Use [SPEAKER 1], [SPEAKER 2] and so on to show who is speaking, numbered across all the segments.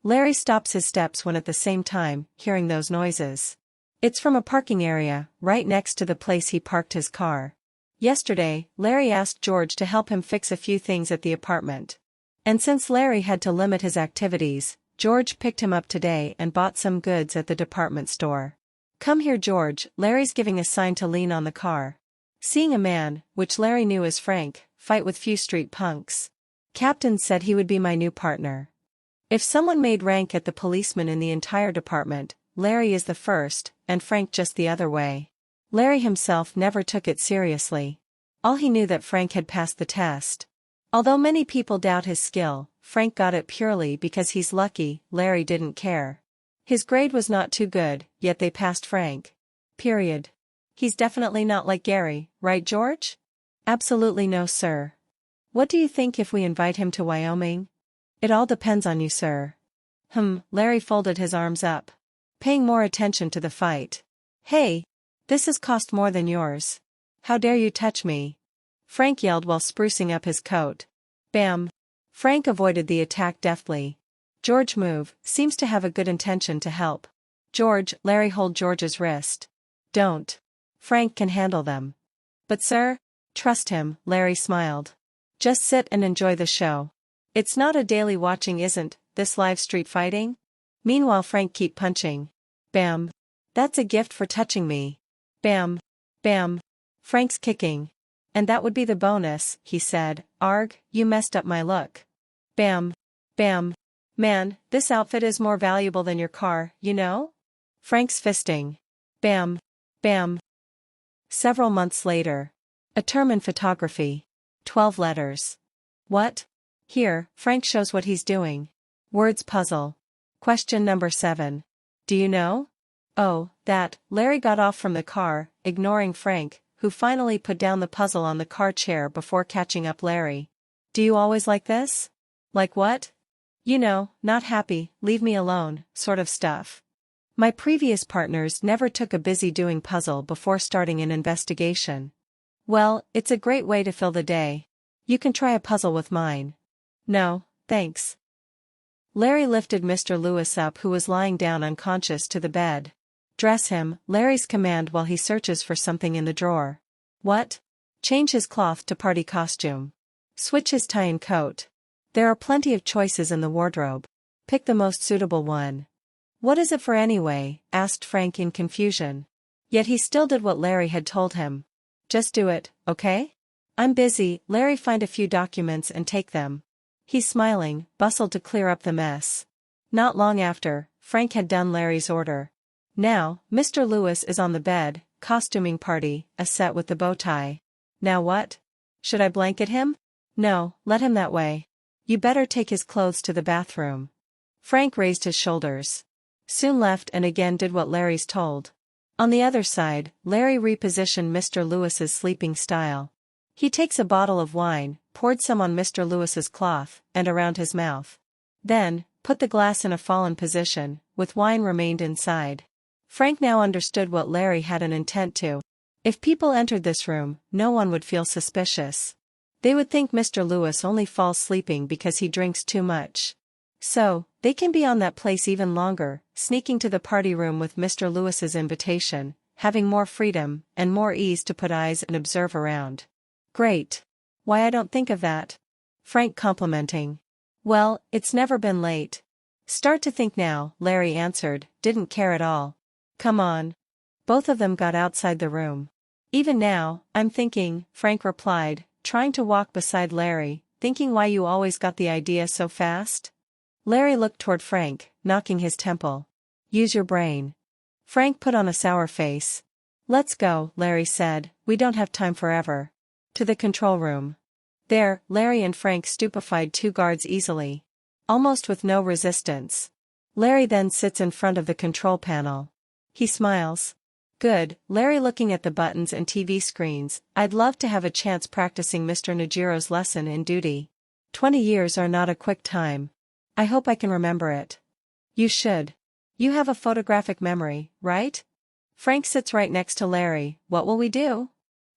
[SPEAKER 1] Larry stops his steps when at the same time hearing those noises. It's from a parking area, right next to the place he parked his car. Yesterday, Larry asked George to help him fix a few things at the apartment. And since Larry had to limit his activities, George picked him up today and bought some goods at the department store. "Come here, George," Larry's giving a sign to lean on the car. Seeing a man, which Larry knew as Frank, fight with few street punks. "Captain said he would be my new partner. If someone made rank at the policeman in the entire department, Larry is the first, and Frank just the other way." Larry himself never took it seriously. All he knew that Frank had passed the test. Although many people doubt his skill, Frank got it purely because he's lucky. Larry didn't care. His grade was not too good, yet they passed Frank. Period. He's definitely not like Gary, right, George? "Absolutely no, sir." "What do you think if we invite him to Wyoming?" "It all depends on you, sir." Larry folded his arms up, paying more attention to the fight. "Hey! This has cost more than yours. How dare you touch me?" Frank yelled while sprucing up his coat. Bam! Frank avoided the attack deftly. George move, seems to have a good intention to help. "George," Larry hold George's wrist. "Don't. Frank can handle them." "But sir." "Trust him," Larry smiled. "Just sit and enjoy the show. It's not a daily watching, isn't this live street fighting?" Meanwhile Frank keep punching. Bam! "That's a gift for touching me." Bam! Bam! Frank's kicking. "And that would be the bonus," he said. "Arg, you messed up my look." Bam! Bam! "Man, this outfit is more valuable than your car, you know?" Frank's fisting. Bam! Bam! Several months later. A term in photography. 12 letters. What? Here, Frank shows what he's doing. Words puzzle. Question number 7. Do you know? Oh, that. Larry got off from the car, ignoring Frank, who finally put down the puzzle on the car chair before catching up. Larry. "Do you always like this?" "Like what?" "You know, not happy, leave me alone, sort of stuff. My previous partners never took a busy doing puzzle before starting an investigation." "Well, it's a great way to fill the day. You can try a puzzle with mine." "No, thanks." Larry lifted Mr. Lewis up, who was lying down unconscious, to the bed. "Dress him," Larry's command while he searches for something in the drawer. "What?" "Change his cloth to party costume. Switch his tie and coat. There are plenty of choices in the wardrobe. Pick the most suitable one." "What is it for anyway?" asked Frank in confusion. Yet he still did what Larry had told him. "Just do it, okay?" "I'm busy." Larry find a few documents and take them. He, smiling, bustled to clear up the mess. Not long after, Frank had done Larry's order. Now, Mr. Lewis is on the bed, costuming party, a set with the bow tie. Now what? Should I blanket him? No, let him that way. You better take his clothes to the bathroom. Frank raised his shoulders. Soon left and again did what Larry's told. On the other side, Larry repositioned Mr. Lewis's sleeping style. He takes a bottle of wine, poured some on Mr. Lewis's cloth, and around his mouth. Then, put the glass in a fallen position, with wine remained inside. Frank now understood what Larry had an intent to. If people entered this room, no one would feel suspicious. They would think Mr. Lewis only falls sleeping because he drinks too much. So, they can be on that place even longer, sneaking to the party room with Mr. Lewis's invitation, having more freedom, and more ease to put eyes and observe around. Great. Why, I don't think of that. Frank complimenting. Well, it's never been late. Start to think now, Larry answered, didn't care at all. Come on. Both of them got outside the room. Even now, I'm thinking, Frank replied, trying to walk beside Larry, thinking why you always got the idea so fast? Larry looked toward Frank, knocking his temple. Use your brain. Frank put on a sour face. Let's go, Larry said, we don't have time forever. To the control room. There, Larry and Frank stupefied two guards easily. Almost with no resistance. Larry then sits in front of the control panel. He smiles. Good, Larry looking at the buttons and TV screens, I'd love to have a chance practicing Mr. Najiro's lesson in duty. 20 years are not a quick time. I hope I can remember it. You should. You have a photographic memory, right? Frank sits right next to Larry. What will we do?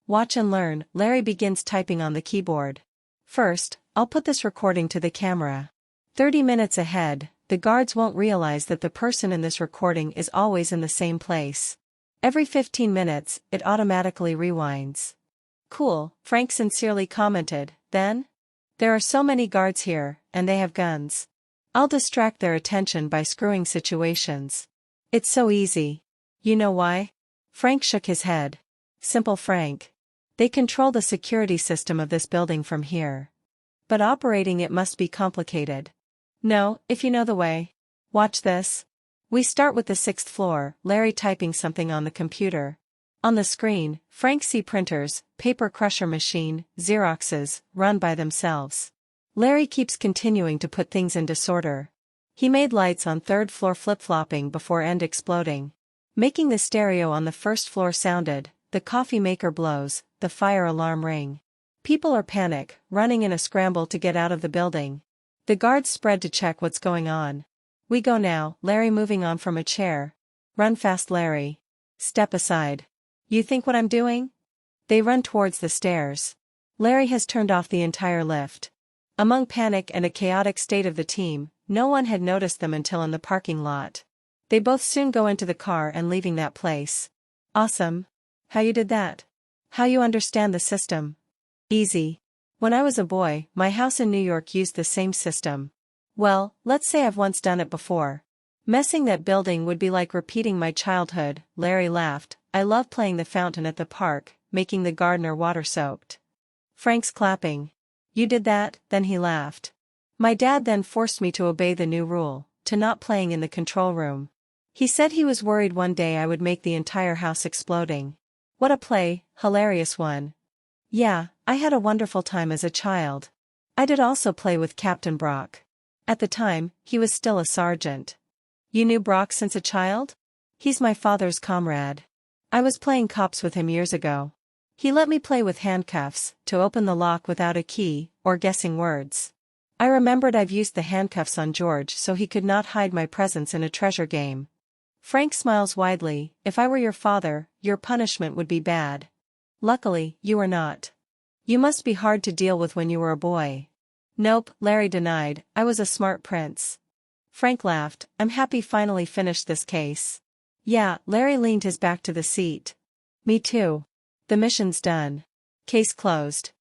[SPEAKER 1] Watch and learn. Larry begins typing on the keyboard. First, I'll put this recording to the camera. 30 minutes ahead, the the guards won't realize that the person in this recording is always in the same place. Every 15 minutes, it automatically rewinds. Cool, Frank sincerely commented, then? There are so many guards here, and they have guns. I'll distract their attention by screwing situations. It's so easy. You know why? Frank shook his head. Simple, Frank. They control the security system of this building from here. But operating it must be complicated. No, if you know the way. Watch this. We start with the 6th floor, Larry typing something on the computer. On the screen, Frank sees printers, paper crusher machine, Xeroxes, run by themselves. Larry keeps continuing to put things in disorder. He made lights on 3rd floor flip-flopping before end exploding. Making the stereo on the 1st floor sounded, the coffee maker blows, the fire alarm ring. People are panic, running in a scramble to get out of the building. The guards spread to check what's going on. We go now, Larry moving on from a chair. Run fast, Larry. Step aside. You think what I'm doing? They run towards the stairs. Larry has turned off the entire lift. Among panic and a chaotic state of the team, no one had noticed them until in the parking lot. They both soon go into the car and leaving that place. Awesome. How you did that? How you understand the system? Easy. When I was a boy, my house in New York used the same system. Well, let's say I've once done it before. Messing that building would be like repeating my childhood, Larry laughed. I love playing the fountain at the park, making the gardener water-soaked. Frank's clapping. You did that? Then he laughed. My dad then forced me to obey the new rule, to not playing in the control room. He said he was worried one day I would make the entire house exploding. What a play, hilarious one. Yeah, I had a wonderful time as a child. I did also play with Captain Brock. At the time, he was still a sergeant. You knew Brock since a child? He's my father's comrade. I was playing cops with him years ago. He let me play with handcuffs, to open the lock without a key, or guessing words. I remembered I've used the handcuffs on George so he could not hide my presence in a treasure game. Frank smiles widely. If I were your father, your punishment would be bad. Luckily, you are not. You must be hard to deal with when you were a boy. Nope, Larry denied, I was a smart prince. Frank laughed, I'm happy finally finished this case. Yeah, Larry leaned his back to the seat. Me too. The mission's done. Case closed.